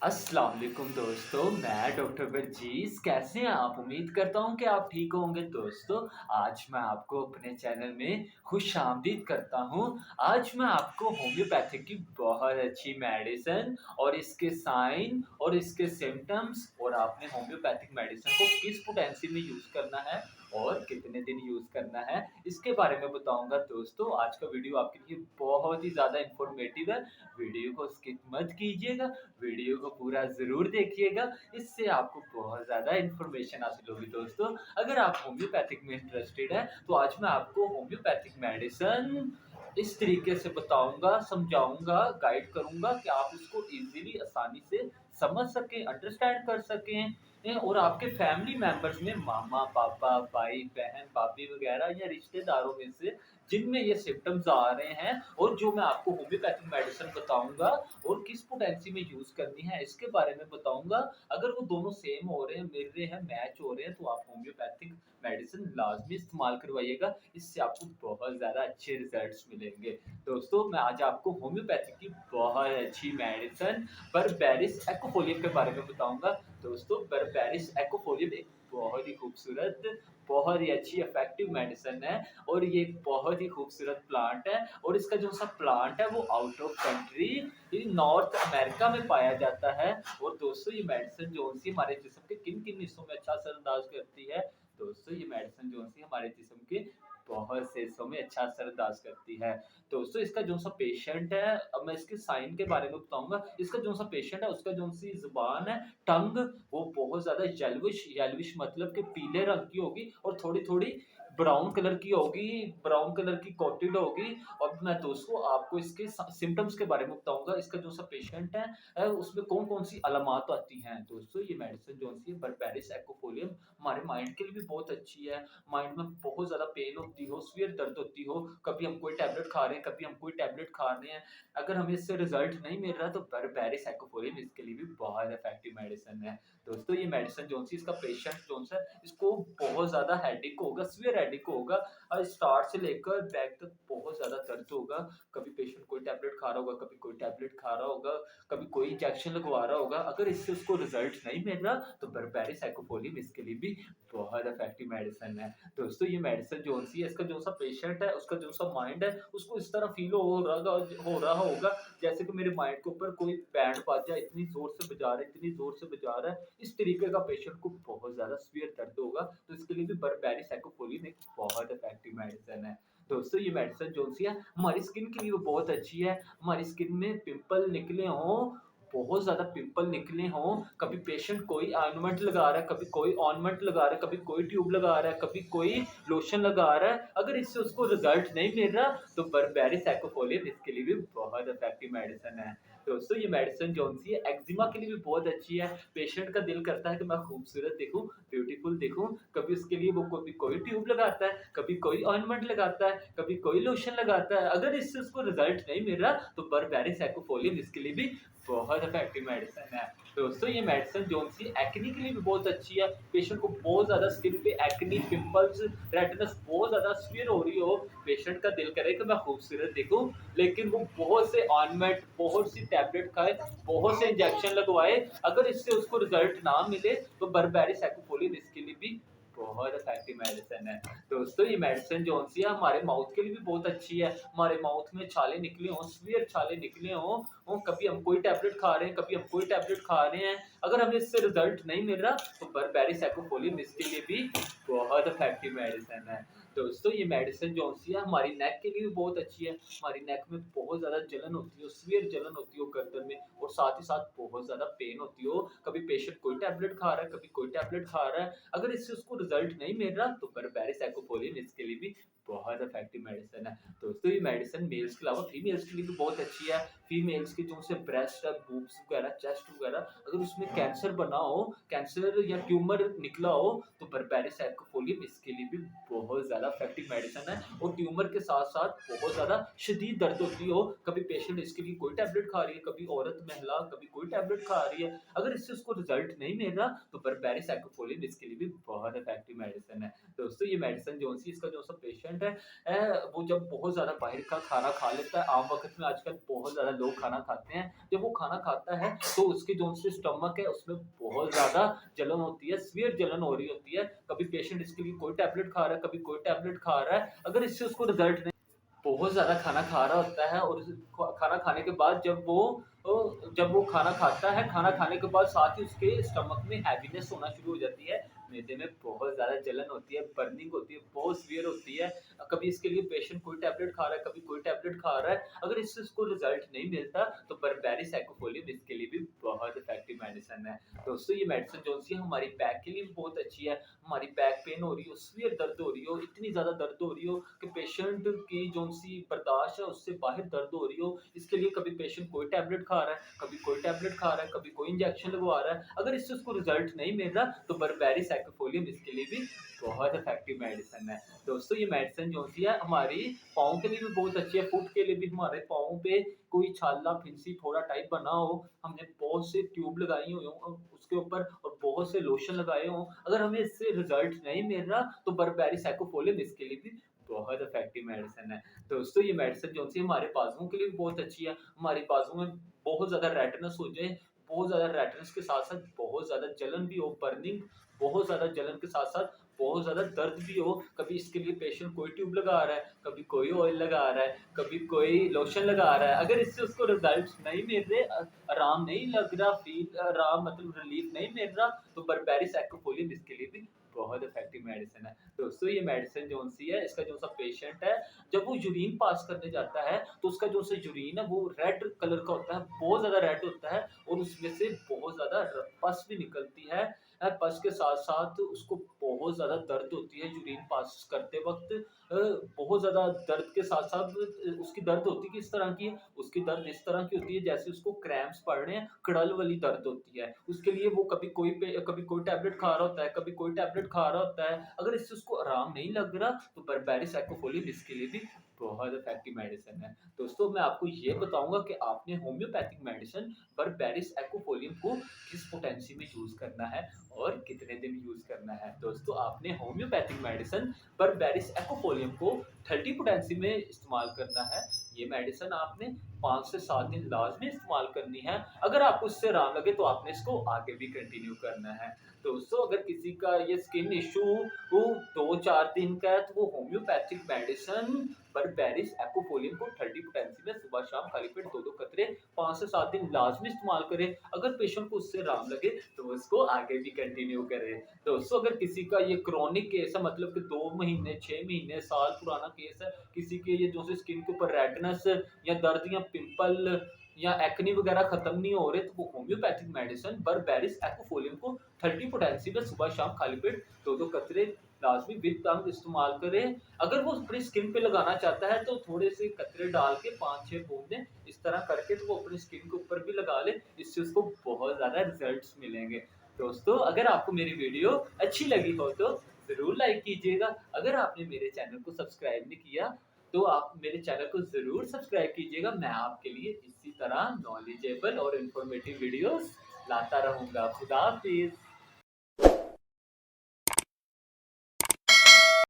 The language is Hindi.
अस्सलाम वालेकुम दोस्तों, मैं डॉक्टर वर्जीज़। कैसे हैं आप? उम्मीद करता हूँ कि आप ठीक होंगे दोस्तों। आज मैं आपको अपने चैनल में खुशामदीद करता हूँ। आज मैं आपको होम्योपैथिक की बहुत अच्छी मेडिसिन और इसके साइन और इसके सिम्पटम्स और आपने होम्योपैथिक मेडिसिन को किस पोटेंसी में यूज़ करना है और कितने दिन यूज़ करना है, इसके बारे में बताऊँगा दोस्तों। आज का वीडियो आपके लिए बहुत ही ज़्यादा इन्फॉर्मेटिव है। वीडियो को स्किप मत कीजिएगा, वीडियो को पूरा ज़रूर देखिएगा, इससे आपको बहुत ज़्यादा इन्फॉर्मेशन हासिल होगी दोस्तों। अगर आप होम्योपैथिक में इंटरेस्टेड हैं, तो आज मैं आपको होम्योपैथिक मेडिसिन इस तरीके से बताऊँगा, समझाऊँगा, गाइड करूँगा कि आप उसको ईज़िली आसानी से समझ सकें, अंडरस्टैंड कर सकें और आपके फैमिली मेंबर्स में मामा, पापा, भाई, बहन, भाभी वगैरह या रिश्तेदारों में से जिनमें ये सिम्पटम्स आ रहे हैं और जो मैं आपको होम्योपैथिक मेडिसिन बताऊँगा और किस पोटेंसी में यूज़ करनी है, इसके बारे में बताऊँगा। अगर वो दोनों सेम हो रहे हैं, मिल रहे हैं, मैच हो रहे हैं, तो आप होम्योपैथिक मेडिसिन लाज़मी इस्तेमाल करवाइएगा। इससे आपको बहुत ज़्यादा अच्छे रिज़ल्ट्स मिलेंगे। दोस्तों, मैं आज आपको होम्योपैथिक की बहुत अच्छी मेडिसिन बर्बेरिस एक्कोफोलियम के बारे में बताऊँगा। दोस्तों, बर्बेरिस एक्कोफोलियम एक बहुत ही खूबसूरत, बहुत ही अच्छी इफ़ेक्टिव मेडिसिन है और ये एक बहुत ही खूबसूरत प्लांट है और इसका जो-सा प्लांट है, वो आउट ऑफ कंट्री ये नॉर्थ अमेरिका में पाया जाता है। और दोस्तों, ये मेडिसिन जो-सी हमारे जिस्म के किन-किन हिस्सों में अच्छा असरअंदाज करती है? दोस्तों, ये मेडिसिन जो-सी हमारे जिस्म के बहुत से हिस्सों में अच्छा असरअंदाज करती है। दोस्तों, इसका जो-सा पेशेंट है, अब मैं इसके साइन के बारे में बताऊँगा। इसका जो-सा पेशेंट है, उसका जो-सी ज़ुबान है, टंग, वो बहुत ज़्यादा येल्विश येल्विश मतलब कि पीले रंग की होगी और थोड़ी-थोड़ी ब्राउन कलर की होगी, ब्राउन कलर की कोटेड होगी। और मैं दोस्तों आपको इसके सिम्पटम्स के बारे में बताऊँगा। इसका जो-सा पेशेंट है उसमें कौन-कौन सी अलामात आती हैं। दोस्तों, ये मेडिसिन जो-सी है बर्बेरिस एक्कोफोलियम हमारे माइंड के लिए भी बहुत अच्छी है। माइंड में बहुत ज़्यादा पेन होती हो, सीवियर दर्द होती हो, कभी हम कोई टैबलेट खा रहे हैं, कभी हम कोई टैबलेट खा रहे हैं, अगर हमें इससे रिज़ल्ट नहीं मिल रहा, तो बर्बेरिस एक्कोफोलियम इसके लिए भी बहुत इफ़ेक्टिव मेडिसिन है। दोस्तों, ये मेडिसिन जो-सी इसका पेशेंट जो-सा इसको बहुत ज़्यादा हेडेक होगा, सीवियर हेडेक होगा स्टार्ट से लेकर बैक तक बहुत ज़्यादा दर्द होगा। कभी पेशेंट कोई टैबलेट खा रहा होगा, कभी कोई टैबलेट खा रहा होगा, कभी कोई इंजेक्शन लगवा रहा होगा। अगर इससे उसको रिज़ल्ट नहीं मिल रहा, तो बर्बेरिस एक्कोफोलियम इसके लिए भी बहुत इफ़ेक्टिव मेडिसिन है। दोस्तों, ये मेडिसिन जो-सी है, इसका जो-सा पेशेंट है, उसका जो-सा माइंड है, उसको इस तरह फ़ील हो रहा होगा जैसे कि मेरे माइंड के ऊपर कोई बैंड बाजा इतनी ज़ोर से बजा रहा है, इतनी ज़ोर से बजा रहा है। इस तरीके का पेशेंट को बहुत ज़्यादा सीवियर दर्द होगा, तो इसके लिए भी बर्बेरिस एक्कोफोलियम एक बहुत इफ़ेक्टिव मेडिसिन है। दोस्तों, ये मेडिसिन जो-सी है, हमारी स्किन के लिए वो बहुत अच्छी है। हमारी स्किन में पिंपल निकले हों, बहुत ज़्यादा पिंपल निकले हों, कभी पेशेंट कोई ऑइंटमेंट लगा रहा है, कभी कोई ऑइंटमेंट लगा रहा है, कभी कोई ट्यूब लगा रहा है, कभी कोई लोशन लगा रहा है, अगर इससे उसको रिज़ल्ट नहीं मिल रहा, तो बर्बेरिस एक्कोफोलियम इसके लिए भी बहुत इफ़ेक्टिव मेडिसिन है। दोस्तों, ये मेडिसिन जो-सी है, एक्ज़िमा के लिए भी बहुत अच्छी है। पेशेंट का दिल करता है कि मैं खूबसूरत दिखूँ, ब्यूटीफुल दिखूँ, कभी उसके लिए वो कभी कोई ट्यूब लगाता है, कभी कोई ऑइंटमेंट लगाता है, कभी कोई लोशन लगाता है। अगर इससे उसको रिज़ल्ट नहीं मिल रहा, तो बर्बेरिस एक्कोफोलियम इसके लिए भी बहुत इफ़ेक्टिव मेडिसिन है। दोस्तों, ये मेडिसिन जो-सी एक्ने के लिए भी बहुत अच्छी है। पेशेंट को बहुत ज़्यादा स्किन पे एक्ने, पिंपल्स, रेडनेस बहुत ज़्यादा सीवियर हो रही हो, पेशेंट का दिल करे कि मैं खूबसूरत दिखूँ, लेकिन वो बहुत से ऑइंटमेंट, बहुत सी टैबलेट खाए, बहुत से इंजेक्शन लगवाए, अगर इससे उसको रिज़ल्ट ना मिले, तो बर्बेरिस एक्कोफोलियम इसके लिए भी बहुत इफ़ेक्टिव मेडिसिन है। दोस्तों, ये मेडिसिन जो-सी है हमारे माउथ के लिए भी बहुत अच्छी है। हमारे माउथ में छाले निकले हों, सीवियर छाले निकले हों, कभी हम कोई टैबलेट खा रहे हैं, कभी हम कोई टैबलेट खा रहे हैं, अगर हमें इससे रिज़ल्ट नहीं मिल रहा, तो बर्बेरिस एक्कोफोलियम इसके लिए भी बहुत इफ़ेक्टिव मेडिसिन है। दोस्तों, ये मेडिसिन जो-सी है हमारी नेक के लिए भी बहुत अच्छी है। हमारी नेक में बहुत ज़्यादा जलन होती हो, सीवियर जलन होती हो गर्दन में और साथ ही साथ बहुत ज़्यादा पेन होती हो, कभी पेशेंट कोई टैबलेट खा रहा है, कभी कोई टैबलेट खा रहा है, अगर इससे उसको रिज़ल्ट नहीं मिल रहा, तो बर्बेरिस एक्कोफोलियम इसके लिए भी बहुत इफ़ेक्टिव मेडिसिन है। दोस्तों, ये मेडिसिन मेल्स के अलावा फीमेल्स के लिए भी बहुत अच्छी है। फीमेल्स के जो से ब्रेस्ट है, बूब्स वगैरह, चेस्ट वगैरह, अगर उसमें कैंसर बना हो, कैंसर या ट्यूमर निकला हो, तो बर्बेरिस एक्कोफोलियम इसके लिए भी बहुत ज़्यादा इफ़ेक्टिव मेडिसिन है। और ट्यूमर के साथ-साथ बहुत ज़्यादा शदीद दर्द होती हो, कभी पेशेंट इसके लिए कोई टैबलेट खा रही है, कभी औरत महिला कभी कोई टैबलेट खा रही है, अगर इससे उसको रिज़ल्ट नहीं मिल रहा, तो बर्बेरिस एक्कोफोलियम इसके लिए भी बहुत इफ़ेक्टिव मेडिसिन है। दोस्तों, ये मेडिसिन जो-सी इसका जो-सा पेशेंट पेशेंट है वो जब बहुत ज़्यादा बाहर का खाना खा लेता है, आम वक़्त में आजकल बहुत ज़्यादा लोग खाना खाते हैं। जब वो खाना खाता है तो उसकी जो उनसे स्टमक है उसमें बहुत ज़्यादा जलन होती है, सीवियर जलन हो रही होती है। कभी पेशेंट इसके लिए कोई टैबलेट खा रहा है, कभी कोई टैबलेट खा रहा है। अगर इससे उसको रिज़ल्ट नहीं बहुत ज़्यादा खाना खा रहा होता है और उस खाना खाने के बाद जब वो खाना खाता है, खाना खाने के बाद साथ ही उसके स्टमक में हैवीनेस होना शुरू हो जाती है। मैदे में बहुत ज़्यादा जलन होती है, बर्निंग होती है, बहुत सीवियर होती है। कभी इसके लिए पेशेंट कोई टैबलेट खा रहा है, कभी कोई टैबलेट खा रहा है। अगर इससे उसको रिज़ल्ट नहीं मिलता तो बर्बेरिस एक्रोफोलियम इसके लिए भी बहुत इफ़ेक्टिव मेडिसिन है। दोस्तों ये मेडिसिन जो-सी है हमारी बैक के लिए भी बहुत अच्छी है। हमारी बैक पेन हो रही हो, सीवियर दर्द हो रही हो, इतनी ज़्यादा दर्द हो रही हो कि पेशेंट की जो-सी बर्दाश्त है उससे बाहर दर्द हो रही हो, इसके लिए कभी पेशेंट कोई टैबलेट खा रहा है, कभी कोई टैबलेट खा रहा है, कभी कोई इंजेक्शन लगवा रहा है। अगर इससे उसको रिज़ल्ट नहीं मिल रहा तो बर्बेरिस एक्रोफोलियम इसके लिए भी बहुत इफ़ेक्टिव मेडिसिन है। दोस्तों ये मेडिसिन जो-सी है हमारी पाँव के लिए भी बहुत अच्छी है, फुट के लिए भी हमारे पाँव पे कोई छाला, फिंसी, फोड़ा टाइप बना हो, हमने बहुत से ट्यूब लगाई हुई हों उसके ऊपर और बहुत से लोशन लगाए हों, अगर हमें इससे रिज़ल्ट नहीं मिल रहा तो बर्बेरिस एक्रोफोलियम इसके लिए भी बहुत इफ़ेक्टिव मेडिसिन है। दोस्तों ये मेडिसिन जो-सी हमारे बाजुओं के लिए भी बहुत अच्छी है, हमारी बाजुओं में बहुत ज़्यादा रेडनेस हो जाए, बहुत ज़्यादा रेडनेस के साथ-साथ बहुत ज़्यादा जलन भी हो, बर्निंग बहुत ज़्यादा जलन के साथ-साथ बहुत ज़्यादा दर्द भी हो, कभी इसके लिए पेशेंट कोई ट्यूब लगा रहा है, कभी कोई ऑयल लगा रहा है, कभी कोई लोशन लगा रहा है। अगर इससे उसको रिज़ल्ट नहीं मिल रहे आराम नहीं लग रहा, आराम मतलब रिलीफ नहीं मिल रहा, तो बर्बेरिस एक्रोफोलियम इसके लिए भी बहुत इफ़ेक्टिव मेडिसिन है। दोस्तों ये मेडिसिन जो-सी है, इसका जो-सा पेशेंट है, जब वो यूरिन पास करने जाता है, तो उसका जो-सा यूरिन है वो रेड कलर का होता है, बहुत ज़्यादा रेड होता है और उसमें से बहुत ज़्यादा पस भी निकलती है। पस के साथ-साथ उसको बहुत ज़्यादा दर्द होती है यूरिन पास करते वक़्त बहुत ज़्यादा दर्द के साथ-साथ उसकी दर्द होती किस तरह की है? उसकी दर्द इस तरह की होती है जैसे उसको क्रैम्प्स पड़ रहे हैं, कड़ल वाली दर्द होती है। उसके लिए वो कभी कोई टैबलेट खा रहा होता है, कभी कोई टैबलेट खा रहा होता है। अगर इससे उसको आराम नहीं लग रहा, तो बर्बेरिस एक्रोफोलियम इसके लिए भी बहुत इफ़ेक्टिव मेडिसिन है। दोस्तों मैं आपको ये बताऊँगा कि आपने होम्योपैथिक मेडिसिन बर्बेरिस एक्रोफोलियम को किस पोटेंसी में यूज़ करना है और कितने दिन यूज़ करना है। दोस्तों आपने होम्योपैथिक मेडिसिन बर्बेरिस एक्रोफोलियम को 30 पोटेंसी में इस्तेमाल करना है। ये मेडिसिन आपने 5 से 7 दिन लाज़मी इस्तेमाल करनी है। अगर आपको इससे आराम लगे तो आपने इसको आगे भी कंटिन्यू करना है। दोस्तों अगर किसी का ये स्किन इश्यू वो 2-4 दिन का है तो वो होम्योपैथिक मेडिसिन बर्बेरिस एक्रोफोलियम को 30 पोटेंसी में सुबह-शाम खाली पेट 2-2 कतरे 5 से 7 दिन लाज़मी इस्तेमाल करें। अगर पेशेंट को उससे आराम लगे तो वो इसको आगे भी कंटिन्यू करे। दोस्तों अगर किसी का ये क्रोनिक केस है मतलब कि 2 महीने, 6 महीने, साल पुराना केस है, किसी के ये जो स्किन के ऊपर रेडनेस या दर्द या पिंपल या एक्ने वगैरह खत्म नहीं हो रहे तो वो होम्योपैथिक मेडिसिन बर्बेरिस एक्रोफोलियम को 30 पोटेंसी में सुबह-शाम खाली पेट 2-2 कतरे लाज़मी विद टंग इस्तेमाल करें। अगर वो अपनी स्किन पे लगाना चाहता है तो थोड़े से कतरे डाल के 5-6 बूंदें इस तरह करके तो वो अपनी स्किन के ऊपर भी लगा ले, इससे उसको बहुत ज़्यादा रिज़ल्ट्स मिलेंगे। दोस्तों अगर आपको मेरी वीडियो अच्छी लगी हो तो ज़रूर लाइक कीजिएगा। अगर आपने मेरे चैनल को सब्सक्राइब नहीं किया तो आप मेरे चैनल को ज़रूर सब्सक्राइब कीजिएगा। मैं आपके लिए इसी तरह नॉलेजेबल और इन्फॉर्मेटिव वीडियोज़ लाता रहूँगा। खुदा हाफ़िज़।